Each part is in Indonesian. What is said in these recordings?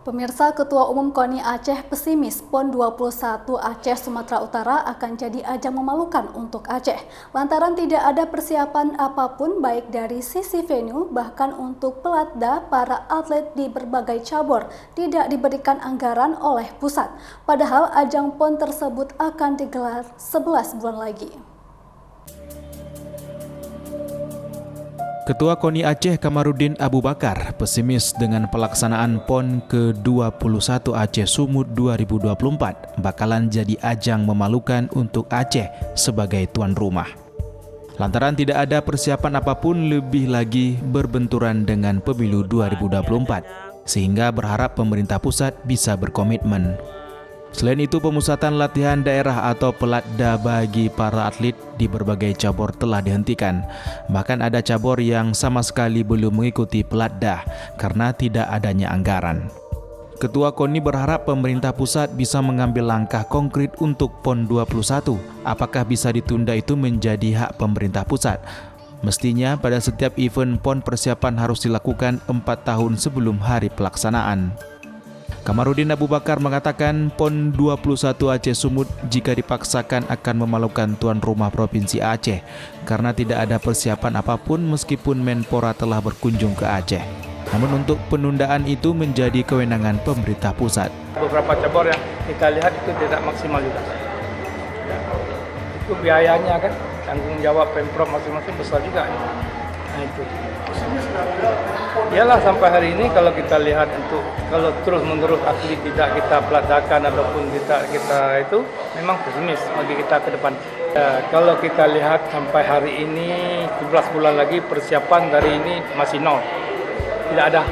Pemirsa, Ketua Umum KONI Aceh pesimis PON 21 Aceh Sumatera Utara akan jadi ajang memalukan untuk Aceh. Lantaran tidak ada persiapan apapun baik dari sisi venue, bahkan untuk pelatda para atlet di berbagai cabur tidak diberikan anggaran oleh pusat. Padahal ajang PON tersebut akan digelar 11 bulan lagi. Ketua KONI Aceh Kamarudin Abu Bakar pesimis dengan pelaksanaan PON ke-21 Aceh Sumut 2024 bakalan jadi ajang memalukan untuk Aceh sebagai tuan rumah. Lantaran tidak ada persiapan apapun, lebih lagi berbenturan dengan pemilu 2024, sehingga berharap pemerintah pusat bisa berkomitmen. Selain itu, pemusatan latihan daerah atau pelatda bagi para atlet di berbagai cabur telah dihentikan. Bahkan ada cabur yang sama sekali belum mengikuti pelatda karena tidak adanya anggaran. Ketua KONI berharap pemerintah pusat bisa mengambil langkah konkret untuk PON 21. Apakah bisa ditunda itu menjadi hak pemerintah pusat. Mestinya pada setiap event PON persiapan harus dilakukan 4 tahun sebelum hari pelaksanaan. Kamarudin Abu Bakar mengatakan PON 21 Aceh Sumut jika dipaksakan akan memalukan tuan rumah Provinsi Aceh karena tidak ada persiapan apapun meskipun Menpora telah berkunjung ke Aceh. Namun untuk penundaan itu menjadi kewenangan pemerintah pusat. Beberapa cabur yang kita lihat itu tidak maksimal juga. Itu biayanya kan, tanggung jawab Pemprov masing-masing besar juga. Nah itu. Iyalah sampai hari ini kalau kita lihat kalau terus-menerus atlet tidak kita peladakan ataupun kita itu memang pesimis bagi kita ke depan. Kalau kita lihat sampai hari ini 11 bulan lagi persiapan dari ini masih nol. Tidak ada.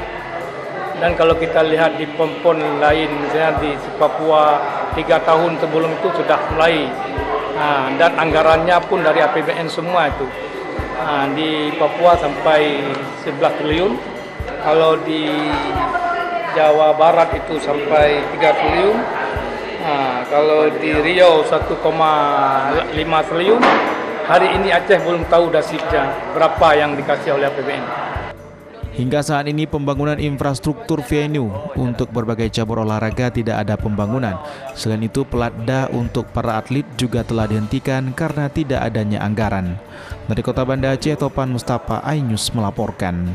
Dan kalau kita lihat di PON lain misalnya di Papua 3 tahun sebelum itu sudah mulai. Dan anggarannya pun dari APBN semua itu. Di Papua sampai 11 triliun, kalau di Jawa Barat itu sampai 3 triliun, kalau di Riau 1,5 triliun. Hari ini Aceh belum tahu dasarnya berapa yang dikasih oleh APBN. Hingga saat ini pembangunan infrastruktur venue untuk berbagai cabur olahraga tidak ada pembangunan. Selain itu, pelatda untuk para atlet juga telah dihentikan karena tidak adanya anggaran. Dari Kota Banda Aceh, Topan Mustafa, iNews melaporkan.